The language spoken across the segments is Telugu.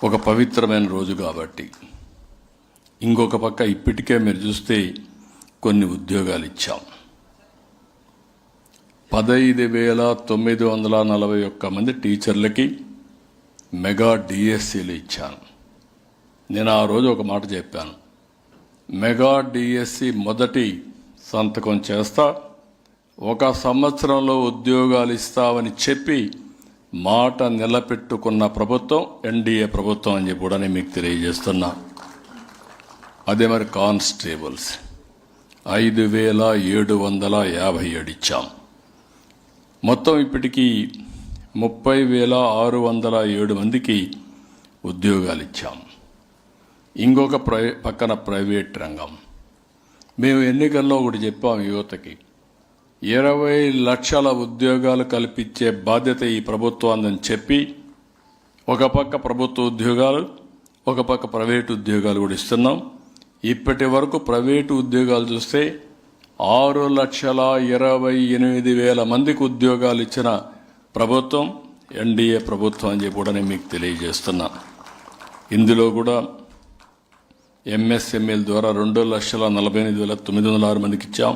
ఒక పవిత్రమైన రోజు కాబట్టి ఇంకొక పక్క ఇప్పటికే మీరు చూస్తే కొన్ని ఉద్యోగాలు ఇచ్చాం. 15,941 మంది టీచర్లకి మెగా డిఎస్సీలు ఇచ్చాను. నేను ఆ రోజు ఒక మాట చెప్పాను, మెగా డిఎస్సి మొదటి సంతకం చేస్తా, 1 సంవత్సరంలో ఉద్యోగాలు ఇస్తామని చెప్పి మాట నిలబెట్టుకున్న ప్రభుత్వం ఎన్డీఏ ప్రభుత్వం అని చెప్పి కూడా నేను మీకు తెలియజేస్తున్నా. అదే మరి కానిస్టేబుల్స్ 5,757 ఇచ్చాం. మొత్తం ఇప్పటికీ 30,607 మందికి ఉద్యోగాలు ఇచ్చాం. ఇంకొక పక్కన ప్రైవేట్ రంగం, మేము ఎన్నికల్లో ఒకటి చెప్పాం, యువతకి 20 లక్షల ఉద్యోగాలు కల్పించే బాధ్యత ఈ ప్రభుత్వాన్ని చెప్పి ఒక పక్క ప్రభుత్వ ఉద్యోగాలు, ఒక పక్క ప్రైవేటు ఉద్యోగాలు కూడా ఇస్తున్నాం. ఇప్పటి వరకు ప్రైవేటు ఉద్యోగాలు చూస్తే 6,28,000 మందికి ఉద్యోగాలు ఇచ్చిన ప్రభుత్వం ఎన్డీఏ ప్రభుత్వం అని చెప్పి కూడా నేను మీకు తెలియజేస్తున్నా. ఇందులో కూడా ఎంఎస్ఎంఈల ద్వారా 2,48,906 మందికి ఇచ్చాం.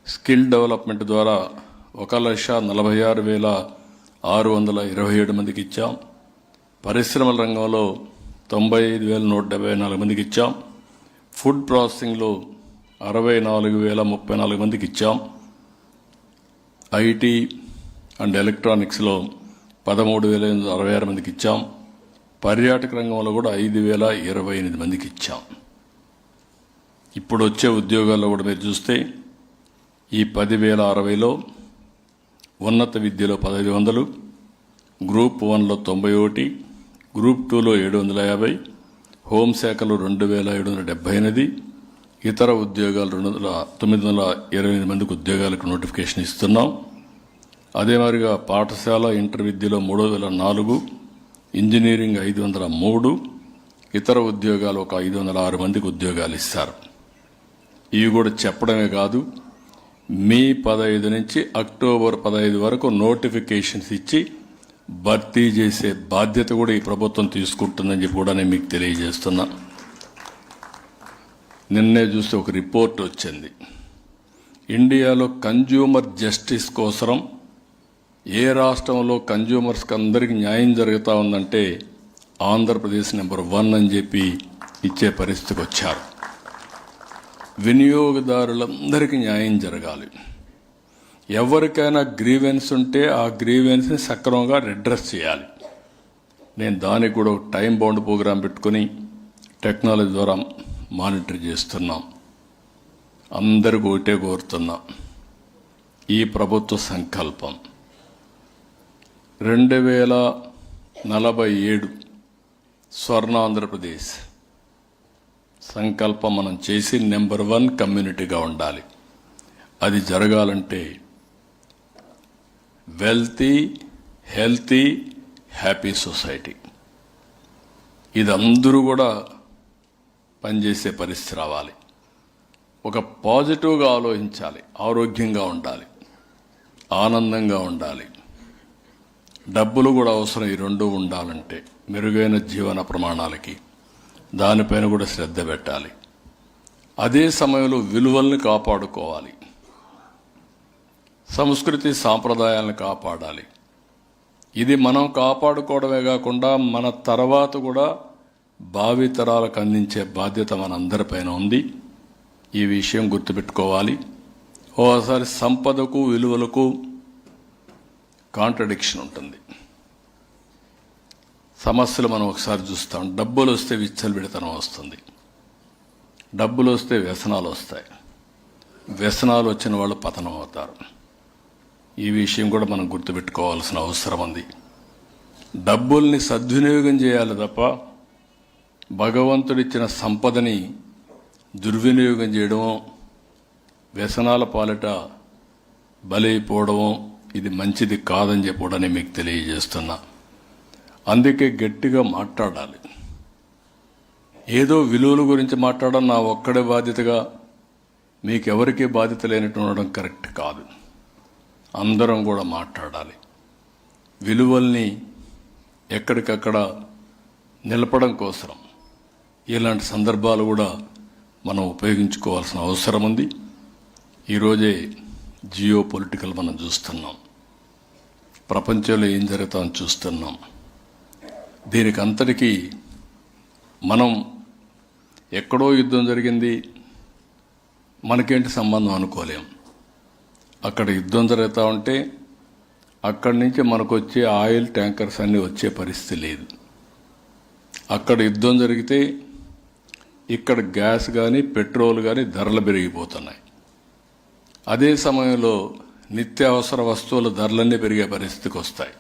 స్కిల్ డెవలప్మెంట్ ద్వారా 1,46,627 మందికి ఇచ్చాం. పరిశ్రమల రంగంలో 95,174 మందికి ఇచ్చాం. ఫుడ్ ప్రాసెసింగ్లో 64,034 మందికి ఇచ్చాం. ఐటీ అండ్ ఎలక్ట్రానిక్స్లో 13,066 మందికి ఇచ్చాం. పర్యాటక రంగంలో కూడా 5,028 మందికి ఇచ్చాం. ఇప్పుడు వచ్చే ఉద్యోగాల్లో కూడా మీరు చూస్తే ఈ 10,060లో ఉన్నత విద్యలో 1,500, గ్రూప్ 1లో 91, గ్రూప్ 2లో 750, హోంశాఖలో 2,778, ఇతర ఉద్యోగాలు 928 మందికి ఉద్యోగాలకు నోటిఫికేషన్ ఇస్తున్నాం. అదే మాదిరిగా పాఠశాల ఇంటర్ విద్యలో 3,004, ఇంజనీరింగ్ 503, ఇతర ఉద్యోగాలు ఒక 506 మందికి ఉద్యోగాలు ఇస్తారు. ఇవి కూడా చెప్పడమే కాదు, మే 15 నుంచి అక్టోబర్ 15 వరకు నోటిఫికేషన్స్ ఇచ్చి భర్తీ చేసే బాధ్యత కూడా ఈ ప్రభుత్వం తీసుకుంటుందని చెప్పి కూడా నేను మీకు తెలియజేస్తున్నా. నిన్నే చూస్తే ఒక రిపోర్ట్ వచ్చింది, ఇండియాలో కన్జ్యూమర్ జస్టిస్ కోసం ఏ రాష్ట్రంలో కన్జ్యూమర్స్కి అందరికీ న్యాయం జరుగుతూ ఉందంటే ఆంధ్రప్రదేశ్ నెంబర్ 1 అని చెప్పి ఇచ్చే పరిస్థితికి వచ్చారు. వినియోగదారులందరికీ న్యాయం జరగాలి. ఎవరికైనా గ్రీవెన్స్ ఉంటే ఆ గ్రీవెన్స్ని సక్రమంగా రిడ్రెస్ చేయాలి. నేను దానికి కూడా ఒక టైం బౌండ్ ప్రోగ్రాం పెట్టుకుని టెక్నాలజీ ద్వారా మానిటర్ చేస్తున్నాం. అందరికీ ఒకటే కోరుతున్నా, ఈ ప్రభుత్వ సంకల్పం 2047 స్వర్ణ ఆంధ్రప్రదేశ్ సంకల్పం మనం చేసి నెంబర్ 1 కమ్యూనిటీగా ఉండాలి. అది జరగాలంటే వెల్తీ, హెల్తీ, హ్యాపీ సొసైటీ, ఇది అందరూ కూడా పనిచేసే పరిస్థితి రావాలి. ఒక పాజిటివ్గా ఆలోచించాలి, ఆరోగ్యంగా ఉండాలి, ఆనందంగా ఉండాలి. డబ్బులు కూడా అవసరం. ఈ రెండు ఉండాలంటే మెరుగైన జీవన ప్రమాణాలకి దానిపైన కూడా శ్రద్ధ పెట్టాలి. అదే సమయంలో విలువల్ని కాపాడుకోవాలి, సంస్కృతి సాంప్రదాయాలను కాపాడాలి. ఇది మనం కాపాడుకోవడమే కాకుండా మన తర్వాత కూడా భావితరాలకు అందించే బాధ్యత మనందరిపైన ఉంది. ఈ విషయం గుర్తుపెట్టుకోవాలి. ఓసారి సంపదకు విలువలకు కాంట్రడిక్షన్ ఉంటుంది. సమస్యలు మనం ఒకసారి చూస్తాం. డబ్బులు వస్తే విచ్చలవిడితనం వస్తుంది, డబ్బులు వస్తే వ్యసనాలు వస్తాయి, వ్యసనాలు వచ్చిన వాళ్ళు పతనం అవుతారు. ఈ విషయం కూడా మనం గుర్తుపెట్టుకోవాల్సిన అవసరం ఉంది. డబ్బుల్ని సద్వినియోగం చేయాలి తప్ప భగవంతుడిచ్చిన సంపదని దుర్వినియోగం చేయడమో, వ్యసనాల పాలిట బలైపోవడమో ఇది మంచిది కాదని చెప్పి కూడా నేను మీకు తెలియజేస్తున్నా. అందుకే గట్టిగా మాట్లాడాలి. ఏదో విలువల గురించి మాట్లాడడం నా ఒక్కడే బాధ్యతగా మీకెవరికీ బాధ్యత లేనట్టు ఉండడం కరెక్ట్ కాదు. అందరం కూడా మాట్లాడాలి. విలువల్ని ఎక్కడికక్కడ నిలపడం కోసం ఇలాంటి సందర్భాలు కూడా మనం ఉపయోగించుకోవాల్సిన అవసరం ఉంది. ఈరోజే జియో పొలిటికల్ మనం చూస్తున్నాం, ప్రపంచంలో ఏం జరుగుతుందని చూస్తున్నాం. దీనికి అంతటికీ మనం ఎక్కడో యుద్ధం జరిగింది, మనకేంటి సంబంధం అనుకోలేం. అక్కడ యుద్ధం జరుగుతూ ఉంటే అక్కడి నుంచి మనకు వచ్చే ఆయిల్ ట్యాంకర్స్ అన్నీ వచ్చే పరిస్థితి లేదు. అక్కడ యుద్ధం జరిగితే ఇక్కడ గ్యాస్ కానీ పెట్రోల్ కానీ ధరలు పెరిగిపోతున్నాయి. అదే సమయంలో నిత్యావసర వస్తువుల ధరలన్నీ పెరిగే పరిస్థితికి వస్తాయి.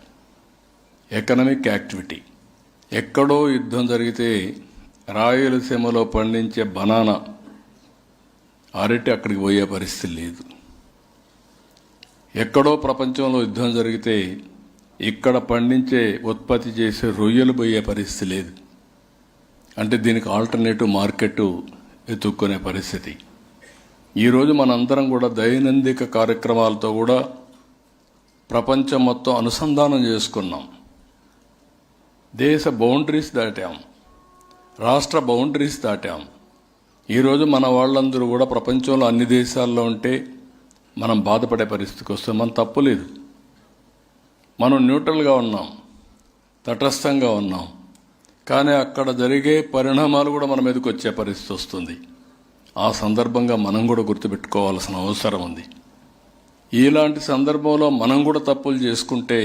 ఎకనామిక్ యాక్టివిటీ ఎక్కడో యుద్ధం జరిగితే రాయలసీమలో పండించే బనానా అరటి అక్కడికి పోయే పరిస్థితి లేదు. ఎక్కడో ప్రపంచంలో యుద్ధం జరిగితే ఇక్కడ పండించే ఉత్పత్తి చేసే రొయ్యలు పోయే పరిస్థితి లేదు. అంటే దీనికి ఆల్టర్నేటివ్ మార్కెట్ ఎత్తుక్కునే పరిస్థితి. ఈరోజు మనందరం కూడా దైనందిక కార్యక్రమాలతో కూడా ప్రపంచం మొత్తం అనుసంధానం చేసుకున్నాం. దేశ బౌండరీస్ దాటాం, రాష్ట్ర బౌండరీస్ దాటాం. ఈరోజు మన వాళ్ళందరూ కూడా ప్రపంచంలో అన్ని దేశాల్లో ఉంటే మనం బాధపడే పరిస్థితికి వస్తే మన తప్పు లేదు. మనం న్యూట్రల్గా ఉన్నాం, తటస్థంగా ఉన్నాం. కానీ అక్కడ జరిగే పరిణామాలు కూడా మన మీదకి వచ్చే పరిస్థితి వస్తుంది. ఆ సందర్భంగా మనం కూడా గుర్తుపెట్టుకోవాల్సిన అవసరం ఉంది. ఇలాంటి సందర్భంలో మనం కూడా తప్పులు చేసుకుంటే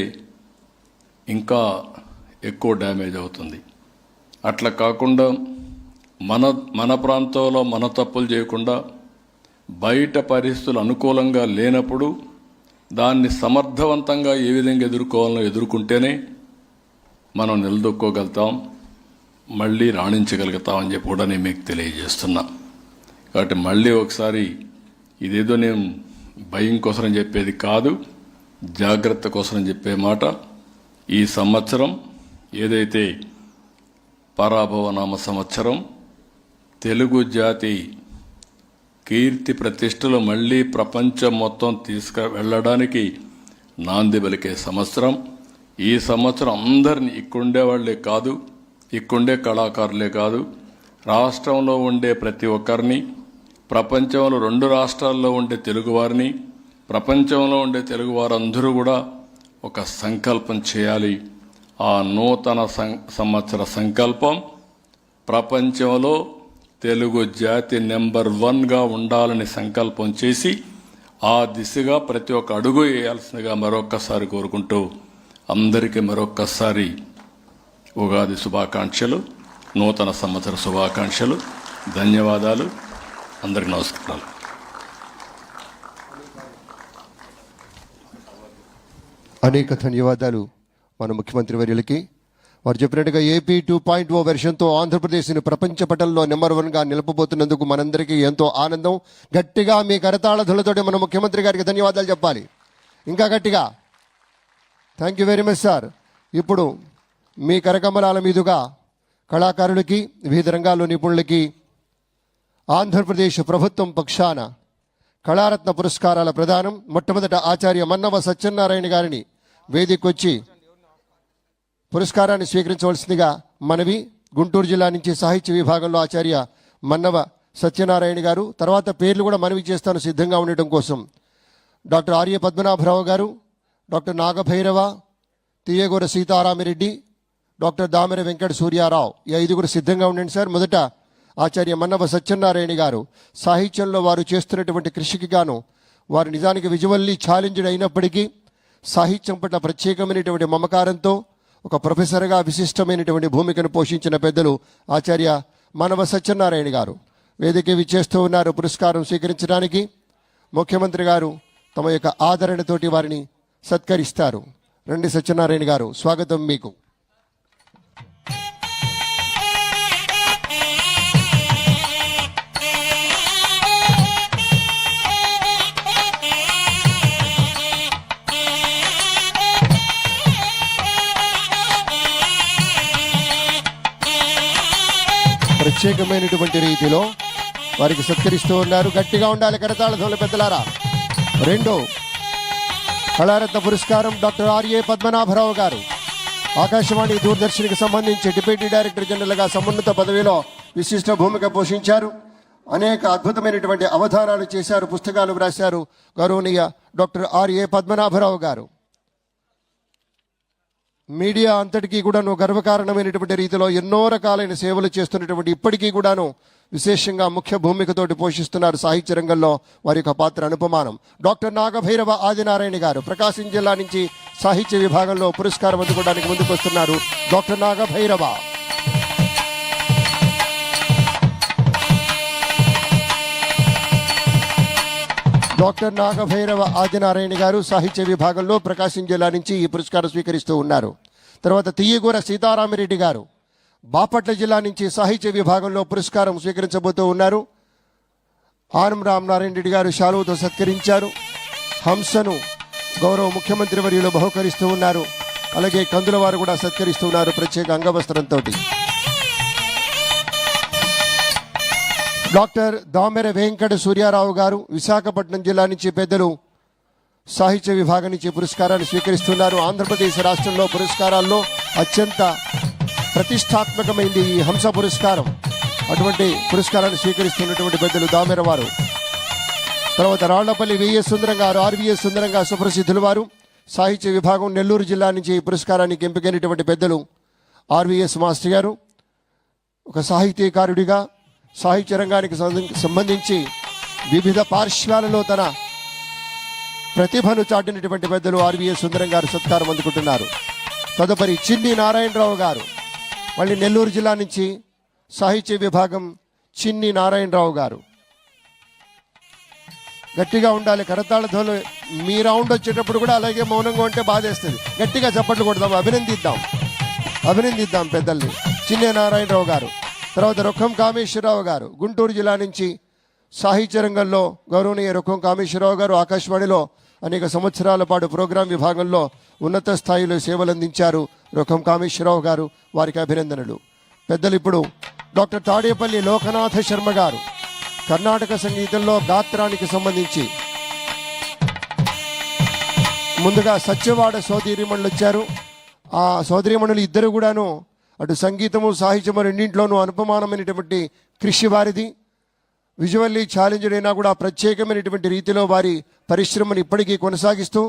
ఇంకా ఎక్కువ డ్యామేజ్ అవుతుంది. అట్లా కాకుండా మన ప్రాంతంలో మన తప్పులు చేయకుండా బయట పరిస్థితులు అనుకూలంగా లేనప్పుడు దాన్ని సమర్థవంతంగా ఏ విధంగా ఎదుర్కోవాలో ఎదుర్కొంటేనే మనం నిలదొక్కోగలుగుతాం, మళ్ళీ రాణించగలుగుతామని చెప్పి కూడా నేను మీకు తెలియజేస్తున్నా. కాబట్టి మళ్ళీ ఒకసారి ఇదేదో నేను భయం కోసం చెప్పేది కాదు, జాగ్రత్త కోసం చెప్పే మాట. ఈ సంవత్సరం ఏదైతే పరాభవనామ సంవత్సరం, తెలుగు జాతి కీర్తి ప్రతిష్టలు మళ్ళీ ప్రపంచం మొత్తం తీసుకువెళ్ళడానికి నాంది పలికే సంవత్సరం. ఈ సంవత్సరం అందరినీ ఇక్కడుండే వాళ్లే కాదు, ఇక్కడుండే కళాకారులే కాదు, రాష్ట్రంలో ఉండే ప్రతి ఒక్కరిని, ప్రపంచంలో 2 రాష్ట్రాల్లో ఉండే తెలుగువారిని, ప్రపంచంలో ఉండే తెలుగువారందరూ కూడా ఒక సంకల్పం చేయాలి. ఆ నూతన సంవత్సర సంకల్పం ప్రపంచంలో తెలుగు జాతి నెంబర్ 1గా ఉండాలని సంకల్పం చేసి ఆ దిశగా ప్రతి ఒక్క అడుగు వేయాల్సిందిగా మరొక్కసారి కోరుకుంటూ అందరికీ మరొక్కసారి ఉగాది శుభాకాంక్షలు, నూతన సంవత్సర శుభాకాంక్షలు, ధన్యవాదాలు. అందరికీ నమస్కారాలు. అనేక ధన్యవాదాలు మన ముఖ్యమంత్రి వర్యులకి. వారు చెప్పినట్టుగా ఏపీ 2.0 వెర్షన్తో ఆంధ్రప్రదేశ్ని ప్రపంచ పటంలో నెంబర్ 1గా నిలపబోతున్నందుకు మనందరికీ ఎంతో ఆనందం. గట్టిగా మీ కరతాళధులతోటి మన ముఖ్యమంత్రి గారికి ధన్యవాదాలు చెప్పాలి, ఇంకా గట్టిగా. Thank you very much sir. ఇప్పుడు మీ కరకమలాల మీదుగా కళాకారులకి, వివిధ రంగాల్లో నిపుణులకి ఆంధ్రప్రదేశ్ ప్రభుత్వం పక్షాన కళారత్న పురస్కారాల ప్రదానం. మొట్టమొదట ఆచార్య మన్నవ సత్యనారాయణ గారిని వేదికొచ్చి పురస్కారాన్ని స్వీకరించవలసిందిగా మనవి. గుంటూరు జిల్లా నుంచి సాహిత్య విభాగంలో ఆచార్య మన్నవ సత్యనారాయణ గారు. తర్వాత పేర్లు కూడా మనవి చేస్తాను సిద్ధంగా ఉండటం కోసం. డాక్టర్ ఆర్య పద్మనాభరావు గారు, డాక్టర్ నాగభైరవ, తీయగూర సీతారామిరెడ్డి, డాక్టర్ దామెర వెంకట సూర్యారావు. ఈ 5 సిద్ధంగా ఉండండి సార్. మొదట ఆచార్య మన్నవ సత్యనారాయణ గారు. సాహిత్యంలో వారు చేస్తున్నటువంటి కృషికి గాను వారు నిజానికి విజువల్లీ ఛాలెంజ్డ్ అయినప్పటికీ సాహిత్యం పట్ల ప్రత్యేకమైనటువంటి మమకారంతో ఒక ప్రొఫెసర్గా విశిష్టమైనటువంటి భూమికను పోషించిన పెద్దలు ఆచార్య మన్నవ సత్యనారాయణ గారు వేదిక విచ్చేస్తూ ఉన్నారు. పురస్కారం స్వీకరించడానికి ముఖ్యమంత్రి గారు తమ యొక్క ఆదరణతోటి వారిని సత్కరిస్తారు. రండి సత్యనారాయణ గారు, స్వాగతం మీకు. ప్రత్యేకమైనటువంటి రీతిలో వారికి సత్కరిస్తూ ఉన్నారు. గట్టిగా ఉండాలి కరతాళ పెద్దలారా. 2 కళారత్న పురస్కారం డాక్టర్ ఆర్ఏ పద్మనాభరావు గారు. ఆకాశవాణి దూరదర్శన్కి సంబంధించి డిప్యూటీ డైరెక్టర్ జనరల్గా సమున్నత పదవిలో విశిష్ట భూమిక పోషించారు. అనేక అద్భుతమైనటువంటి అవధానాలు చేశారు, పుస్తకాలు వ్రాశారు గౌరవనీయ డాక్టర్ ఆర్ఏ పద్మనాభరావు గారు. మీడియా అంతటికీ కూడాను గర్వకారణమైనటువంటి రీతిలో ఎన్నో రకాలైన సేవలు చేస్తున్నటువంటి ఇప్పటికీ కూడాను విశేషంగా ముఖ్య భూమికతోటి పోషిస్తున్నారు సాహిత్య రంగంలో. వారి యొక్క పాత్ర అనుపమానం. డాక్టర్ నాగభైరవ ఆదినారాయణ గారు ప్రకాశం జిల్లా నుంచి సాహిత్య విభాగంలో పురస్కారం అందుకోవడానికి ముందుకు వస్తున్నారు. డాక్టర్ నాగభైరవ. డాక్టర్ నాగభైరవ ఆదినారాయణ గారు సాహిత్య విభాగంలో ప్రకాశం జిల్లా నుంచి ఈ పురస్కారం స్వీకరిస్తూ ఉన్నారు. తర్వాత తియ్యగూర సీతారామిరెడ్డి గారు బాపట్ల జిల్లా నుంచి సాహిత్య విభాగంలో పురస్కారం స్వీకరించబోతూ ఉన్నారు. ఆనం రామనారాయణ రెడ్డి గారు శాలువతో సత్కరించారు. హంసను గౌరవ ముఖ్యమంత్రి వర్యులు బహుకరిస్తూ ఉన్నారు. అలాగే కందుల వారు కూడా సత్కరిస్తూ ఉన్నారు ప్రత్యేక అంగవస్త్రంతో. డాక్టర్ దామెర వెంకట సూర్యారావు గారు విశాఖపట్నం జిల్లా నుంచి పెద్దలు సాహిత్య విభాగం నుంచి పురస్కారాన్ని స్వీకరిస్తున్నారు. ఆంధ్రప్రదేశ్ రాష్ట్రంలో పురస్కారాల్లో అత్యంత ప్రతిష్టాత్మకమైంది ఈ హంస పురస్కారం. అటువంటి పురస్కారాన్ని స్వీకరిస్తున్నటువంటి పెద్దలు దామెర వారు. తర్వాత రాళ్లపల్లి విఎస్ సుందరం గారు, ఆర్వీఎస్ సుందరం గారు సుప్రసిద్ధులు వారు సాహిత్య విభాగం నెల్లూరు జిల్లా నుంచి ఈ పురస్కారానికి ఎంపికైనటువంటి పెద్దలు ఆర్వీఎస్ మాస్టర్ గారు. ఒక సాహితీకారుడిగా సాహిత్య రంగానికి సంబంధించి వివిధ పార్శ్వాలలో తన ప్రతిభను చాటినటువంటి పెద్దలు ఆర్వీఎస్ సుందరం గారు సత్కారం అందుకుంటున్నారు. తదుపరి చిన్ని నారాయణరావు గారు, మళ్ళీ నెల్లూరు జిల్లా నుంచి సాహిత్య విభాగం చిన్ని నారాయణరావు గారు. గట్టిగా ఉండాలి కరతాళ ధ్వనులు. మీ రౌండ్ వచ్చేటప్పుడు కూడా అలాగే మౌనంగా ఉంటే బాధేస్తుంది. గట్టిగా చప్పట్లు కొడదాం, అభినందిద్దాం పెద్దల్ని. చిన్ని నారాయణరావు గారు. తర్వాత రొక్కం కామేశ్వరరావు గారు గుంటూరు జిల్లా నుంచి సాహిత్య రంగంలో గౌరవనీయ రొక్కం కామేశ్వరరావు గారు ఆకాశవాణిలో అనేక సంవత్సరాల పాటు ప్రోగ్రాం విభాగంలో ఉన్నత స్థాయిలో సేవలు అందించారు. రొక్కం కామేశ్వరరావు గారు, వారికి అభినందనలు. పెద్దలు ఇప్పుడు డాక్టర్ తాడేపల్లి లోకనాథ శర్మ గారు కర్ణాటక సంగీతంలో గాత్రానికి సంబంధించి ముందుగా సత్యవాడ సోదరీమణులు వచ్చారు. ఆ సోదరీమణులు ఇద్దరు కూడాను అటు సంగీతము సాహిత్యము రెండింటిలోనూ అనుపమానమైనటువంటి కృషి వారిది. విజువల్లీ ఛాలెంజ్డ్ అయినా కూడా ప్రత్యేకమైనటువంటి రీతిలో వారి పరిశ్రమను ఇప్పటికీ కొనసాగిస్తూ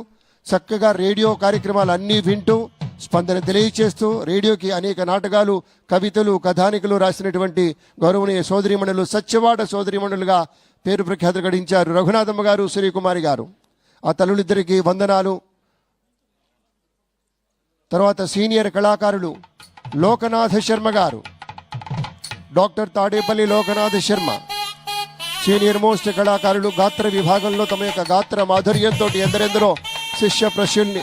చక్కగా రేడియో కార్యక్రమాలు అన్నీ వింటూ స్పందన తెలియచేస్తూ రేడియోకి అనేక నాటకాలు, కవితలు, కథానికలు రాసినటువంటి గౌరవనీయ సోదరీమణులు సత్యవాడ సోదరీమణులుగా పేరు ప్రఖ్యాతులు గడించారు రఘునాథమ్మ గారు, శ్రీకుమారి గారు. ఆ తల్లులిద్దరికీ వందనాలు. తర్వాత సీనియర్ కళాకారులు లోకనాథ శర్మ గారు, doctor Tadepalli Lokanatha Sharma senior most కళాకారులు. గాత్ర విభాగంలో తమ యొక్క గాత్ర మాధుర్యంతో ఎందరెందరో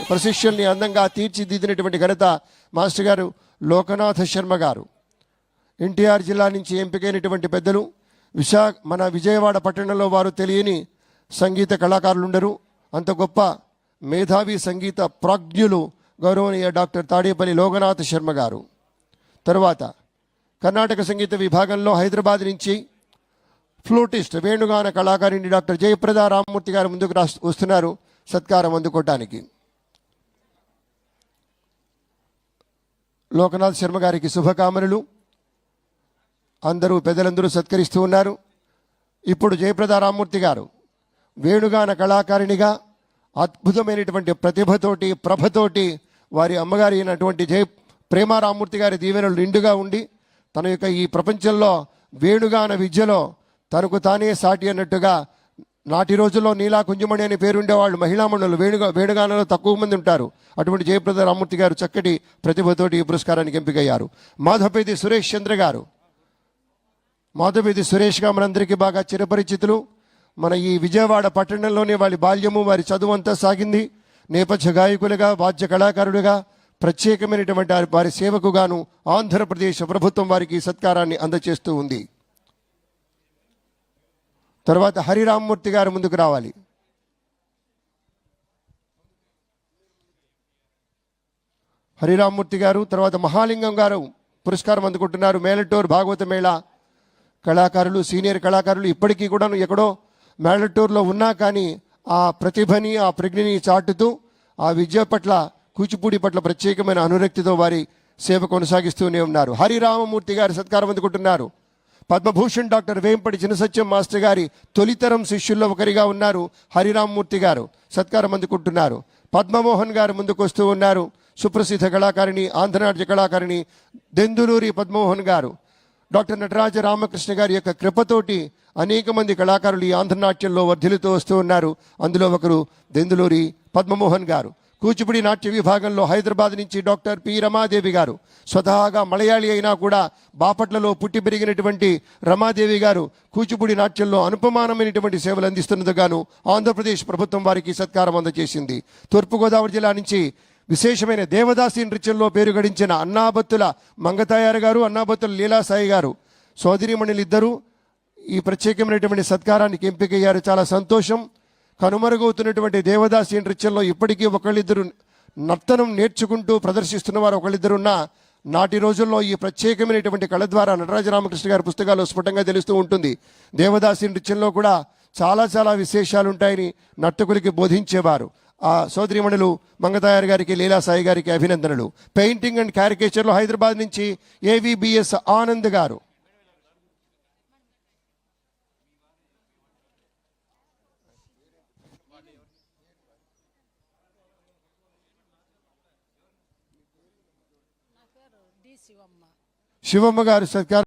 ప్రశిష్యుల్ని అందంగా తీర్చిదిద్దినటువంటి ఘనత మాస్టర్ గారు లోకనాథ శర్మ గారు. ఎన్టీఆర్ జిల్లా నుంచి ఎంపికైనటువంటి పెద్దలు. మన విజయవాడ పట్టణంలో వారు తెలియని సంగీత కళాకారులు ఉండరు. అంత గొప్ప మేధావి సంగీత ప్రాజ్ఞులు గౌరవనీయ డాక్టర్ తాడేపల్లి లోకనాథ శర్మ గారు. తరువాత కర్ణాటక సంగీత విభాగంలో హైదరాబాద్ నుంచి ఫ్లూటిస్ట్ వేణుగాన కళాకారిణి డాక్టర్ జయప్రద రామ్మూర్తి గారు ముందుకు వస్తున్నారు సత్కారం అందుకోవటానికి. లోకనాథ్ శర్మ గారికి శుభకామనలు. పెద్దలందరూ సత్కరిస్తూ ఉన్నారు. ఇప్పుడు జయప్రద రామ్మూర్తి గారు వేణుగాన కళాకారిణిగా అద్భుతమైనటువంటి ప్రతిభతోటి ప్రభతోటి వారి అమ్మగారి అయినటువంటి ప్రేమారామ్మూర్తి గారి దీవెనలు నిండుగా ఉండి తన యొక్క ఈ ప్రపంచంలో వేణుగాన విద్యలో తనకు తానే సాటి అన్నట్టుగా నాటి రోజుల్లో నీలా కుంజమణి అని పేరుండేవాళ్ళు మహిళామణులు వేణుగానంలో తక్కువ మంది ఉంటారు. అటువంటి జయప్రద రామ్మూర్తి గారు చక్కటి ప్రతిభతోటి ఈ పురస్కారానికి ఎంపికయ్యారు. మాధవపేది సురేష్ చంద్ర గారు, మాధవపేది సురేష్గా మనందరికీ బాగా చిరపరిచితులు. మన ఈ విజయవాడ పట్టణంలోనే వారి బాల్యము వారి చదువు అంతా సాగింది. నేపథ్య గాయకులుగా వాద్య కళాకారుడిగా ప్రత్యేకమైనటువంటి వారి సేవకు గాను ఆంధ్రప్రదేశ్ ప్రభుత్వం వారికి సత్కారాన్ని అందజేస్తూ ఉంది. తర్వాత హరిరామ్మూర్తి గారు ముందుకు రావాలి. హరిరామ్మూర్తి గారు. తర్వాత మహాలింగం గారు పురస్కారం అందుకుంటున్నారు. మేలటూరు భాగవత మేళ కళాకారులు, సీనియర్ కళాకారులు ఇప్పటికీ కూడాను ఎక్కడో మేలటూరులో ఉన్నా కానీ ఆ ప్రతిభని ఆ ప్రజ్ఞని చాటుతూ ఆ విద్య పట్ల కూచిపూడి పట్ల ప్రత్యేకమైన అనురక్తితో వారి సేవ కొనసాగిస్తూనే ఉన్నారు. హరిరామమూర్తి గారు సత్కారం అందుకుంటున్నారు. పద్మభూషణ్ డాక్టర్ వేంపటి చినసత్యం మాస్టర్ గారి తొలితరం శిష్యుల్లో ఒకరిగా ఉన్నారు హరిరామమూర్తి గారు, సత్కారం అందుకుంటున్నారు. పద్మమోహన్ గారు ముందుకు వస్తూ ఉన్నారు. సుప్రసిద్ధ కళాకారిణి, ఆంధ్రనాట్య కళాకారిణి దెందులూరి పద్మమోహన్ గారు. డాక్టర్ నటరాజ రామకృష్ణ గారి యొక్క కృపతోటి అనేక మంది కళాకారులు ఈ ఆంధ్రనాట్యంలో వర్ధిల్లుతూ వస్తూ ఉన్నారు. అందులో ఒకరు దెందులూరి పద్మమోహన్ గారు. కూచిపూడి నాట్య విభాగంలో హైదరాబాద్ నుంచి డాక్టర్ పి రమాదేవి గారు, స్వతహాగా మలయాళీ అయినా కూడా బాపట్లలో పుట్టి పెరిగినటువంటి రమాదేవి గారు కూచిపూడి నాట్యంలో అనుపమానమైనటువంటి సేవలు అందిస్తున్నందుకు ఆంధ్రప్రదేశ్ ప్రభుత్వం వారికి సత్కారం అందజేసింది. తూర్పుగోదావరి జిల్లా నుంచి విశేషమైన దేవదాసి నృత్యంలో పేరు గడించిన అన్నాబత్తుల మంగతాయారు గారు, అన్నాబత్తుల లీలాసాయి గారు సోదరిమణులిద్దరూ ఈ ప్రత్యేకమైనటువంటి సత్కారానికి ఎంపికయ్యారు. చాలా సంతోషం. కనుమరుగవుతున్నటువంటి దేవదాసి నృత్యంలో ఇప్పటికీ ఒకళ్ళిద్దరు నర్తనం నేర్చుకుంటూ ప్రదర్శిస్తున్న వారు ఒకళ్ళిద్దరున్నా నాటి రోజుల్లో ఈ ప్రత్యేకమైనటువంటి కళ ద్వారా నటరాజ రామకృష్ణ గారి పుస్తకాల్లో స్ఫుటంగా తెలుస్తూ ఉంటుంది. దేవదాసి నృత్యంలో కూడా చాలా చాలా విశేషాలు ఉంటాయని నర్తకులకి బోధించేవారు. ఆ సోదరిమణులు మంగతాయారు గారికి, లీలాసాయి గారికి అభినందనలు. పెయింటింగ్ అండ్ క్యారికేచర్లో హైదరాబాద్ నుంచి ఏవిబిఎస్ ఆనంద్ గారు. శివమ్మ గారు సత్కారం